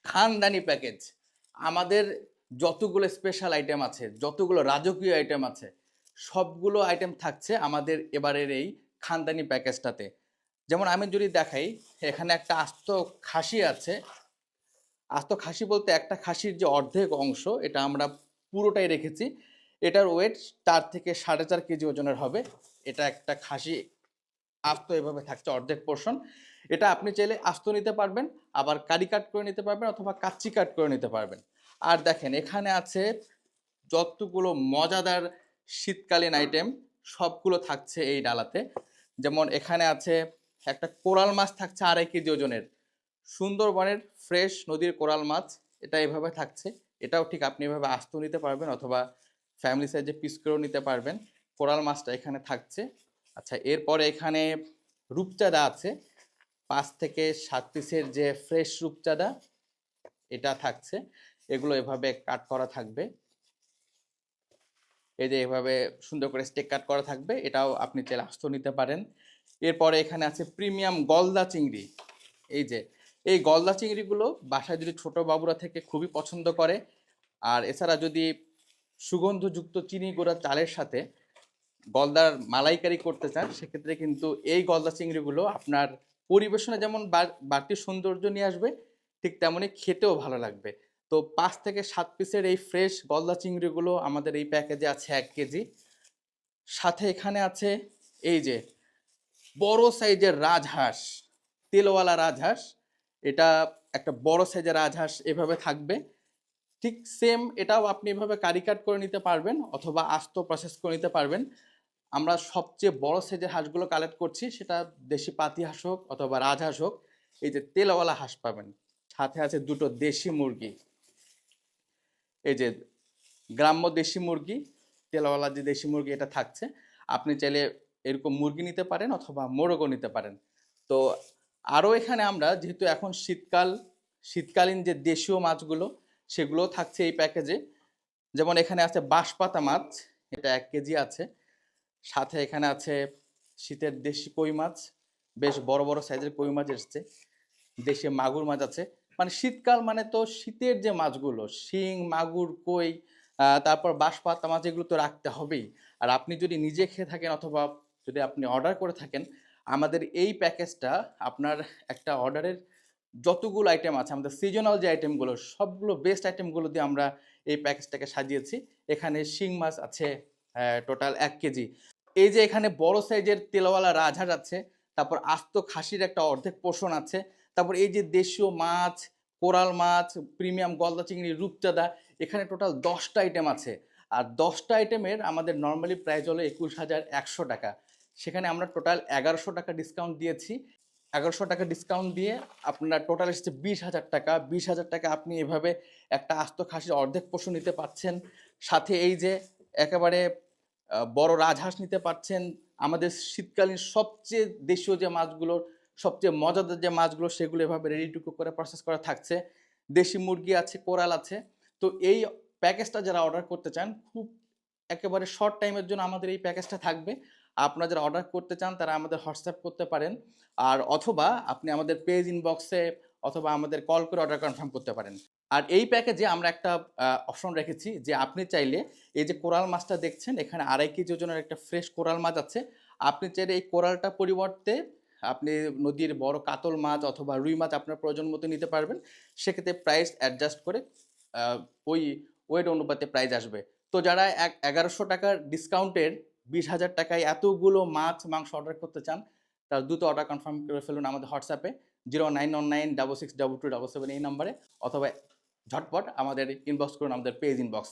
খানদানি প্যাকেজ। আমাদের যতগুলো স্পেশাল আইটেম আছে, যতগুলো রাজকীয় আইটেম আছে, সবগুলো আইটেম থাকছে আমাদের এবারের এই খানদানি প্যাকেজটাতে। যেমন আমি যদি দেখাই, এখানে একটা আস্ত খাসি আছে। আস্ত খাসি বলতে একটা খাসির যে অর্ধেক অংশ, এটা আমরা পুরোটাই রেখেছি। এটার ওয়েট 4 থেকে 4.5 কেজি ওজনের হবে। এটা একটা খাসি আস্ত এভাবে থাকছে অর্ধেক পোর্শন। এটা আপনি চাইলে আস্ত নিতে পারবেন, আবার কারি কাট করে নিতে পারবেন, অথবা কাচ্চি কাট করে নিতে পারবেন। আর দেখেন এখানে আছে যতগুলো মজাদার শীতকালীন আইটেম, সবগুলো থাকছে এই ডালাতে। যেমন এখানে আছে একটা কোরাল মাছ থাকছে 2.5 কেজি ওজনের, সুন্দরবনের ফ্রেশ নদীর কোরাল মাছ। এটা এভাবে থাকছে। এটাও ঠিক আপনি এভাবে আস্ত নিতে পারবেন, অথবা ফ্যামিলি সাইজে পিস করেও নিতে পারবেন। কোরাল মাছটা এখানে থাকছে। আচ্ছা, এরপরে এখানে রূপচাঁদা আছে 5 থেকে 7 পিসের যে ফ্রেশ রূপচাঁদা, এটা থাকছে। এগুলো এভাবে কাট করা থাকবে, এই যে এভাবে সুন্দর করে স্টেক কাট করা থাকবে। এটাও আপনি চাইলে আস্ত নিতে পারেন। এরপরে এখানে আছে প্রিমিয়াম গলদা চিংড়ি। এই যে এই গলদা চিংড়িগুলো বাসায় যদি ছোট বাবুরা থেকে খুবই পছন্দ করে, আর এছাড়া যদি সুগন্ধযুক্ত চিনি গুঁড়া চালের সাথে গলদার মালাইকারি করতে চান, সেক্ষেত্রে কিন্তু এই গলদা চিংড়িগুলো আপনার পরিবেশনে যেমন বাড়তি সৌন্দর্য নিয়ে আসবে, ঠিক তেমনই খেতেও ভালো লাগবে। তো 5 থেকে 7 পিসের এই ফ্রেশ গলদা চিংড়িগুলো আমাদের এই প্যাকেজে আছে 1 কেজি। সাথে এখানে আছে এই যে বড় সাইজের রাজহাঁস, তেলওয়ালা রাজহাঁস। এটা একটা বড় সাইজের রাজহাঁস এভাবে থাকবে। ঠিক সেম এটাও আপনি এভাবে কারি কাট করে নিতে পারবেন, অথবা আস্ত প্রসেস করে নিতে পারবেন। আমরা সবচেয়ে বড় সাইজের হাঁসগুলো কালেক্ট করছি, সেটা দেশি পাতি হাঁস হোক অথবা রাজহাঁস হোক। এই যে তেলওয়ালা হাঁস পাবেন, সাথে আছে 2টো দেশি মুরগি। এই যে গ্রাম্য দেশি মুরগি, তেলওয়ালা যে দেশি মুরগি, এটা থাকছে। আপনি চাইলে এরকম মুরগি নিতে পারেন, অথবা মোরগও নিতে পারেন। তো আরও এখানে আমরা যেহেতু এখন শীতকাল, শীতকালীন যে দেশীয় মাছগুলো, সেগুলো থাকছে এই প্যাকেজে। যেমন এখানে আছে বাঁশপাতা মাছ, এটা 1 কেজি আছে। সাথে এখানে আছে শীতের দেশি কই মাছ, বেশ বড় বড় সাইজের কই মাছ এসছে। দেশি মাগুর মাছ আছে। মানে শীতকাল মানে তো শীতের যে মাছগুলো, শিং, মাগুর, কই, তারপর বাঁশপাতা মাছ, এগুলো তো রাখতে হবেই। আর আপনি যদি নিজে খেয়ে থাকেন, অথবা যদি আপনি অর্ডার করে থাকেন, আমাদের এই প্যাকেজটা আপনার একটা অর্ডারের যতগুলো আইটেম আছে, আমাদের সিজনাল যে আইটেমগুলো, সবগুলো বেস্ট আইটেমগুলো দিয়ে আমরা এই প্যাকেজটাকে সাজিয়েছি। এখানে শিং মাছ আছে টোটাল 1 কেজি। এই যে এখানে বড় সাইজের তেলওয়ালা রাজহাঁস আছে, তারপর আস্ত খাসির একটা অর্ধেক পোর্শন আছে, তারপর এই যে দেশীয় মাছ, কোরাল মাছ, প্রিমিয়াম গলদা চিংড়ি, রূপচাঁদা, এখানে টোটাল 10টা আইটেম আছে। আর 10টা আইটেমের আমাদের নর্মালি প্রাইস হলো 21,100 টাকা। সেখানে আমরা টোটাল 1100 টাকা ডিসকাউন্ট দিয়েছি। 1100 টাকা ডিসকাউন্ট দিয়ে আপনার টোটাল এসেছে 20,000 টাকা। 20,000 টাকা আপনি এভাবে একটা আস্ত খাসির অর্ধেক পোর্শন নিতে পাচ্ছেন। সাথে এই যে একেবারে বড় রাজহাঁস নিতে পারছেন। আমাদের শীতকালীন সবচেয়ে দেশীয় যে মাছগুলো, সবচেয়ে মজাদার যে মাছগুলো, সেগুলো এভাবে রেডি টু কুক করে প্রসেস করা থাকছে। দেশি মুরগি আছে, কোরাল আছে। তো এই প্যাকেজটা যারা অর্ডার করতে চান, খুব একেবারে শর্ট টাইমের জন্য আমাদের এই প্যাকেজটা থাকবে। আপনারা যারা অর্ডার করতে চান, তারা আমাদের হোয়াটসঅ্যাপ করতে পারেন, আর অথবা আপনি আমাদের পেজ ইনবক্সে অথবা আমাদের কল করে অর্ডার কনফার্ম করতে পারেন। আর এই প্যাকেজে আমরা একটা অপশন রেখেছি, যে আপনি চাইলে এই যে কোরাল মাছটা দেখছেন, এখানে 2.5 কেজি ওজনের একটা ফ্রেশ কোরাল মাছ আছে। আপনি চাইলে এই কোরালটা পরিবর্তে আপনি নদীর বড় কাতল মাছ অথবা রুই মাছ আপনার প্রয়োজন মতো নিতে পারবেন। সেক্ষেত্রে প্রাইস অ্যাডজাস্ট করে ওই ওয়েট অনুপাতে প্রাইস আসবে। তো যারা 1100 টাকার ডিসকাউন্টের 20,000 টাকায় এতগুলো মাছ মাংস অর্ডার করতে চান, তার দ্রুত অর্ডার কনফার্ম করে ফেলুন আমাদের হোয়াটসঅ্যাপে 0919662277 এই নাম্বারে, অথবা ঝটপট আমাদের ইনবক্স করুন আমাদের পেজ ইনবক্স।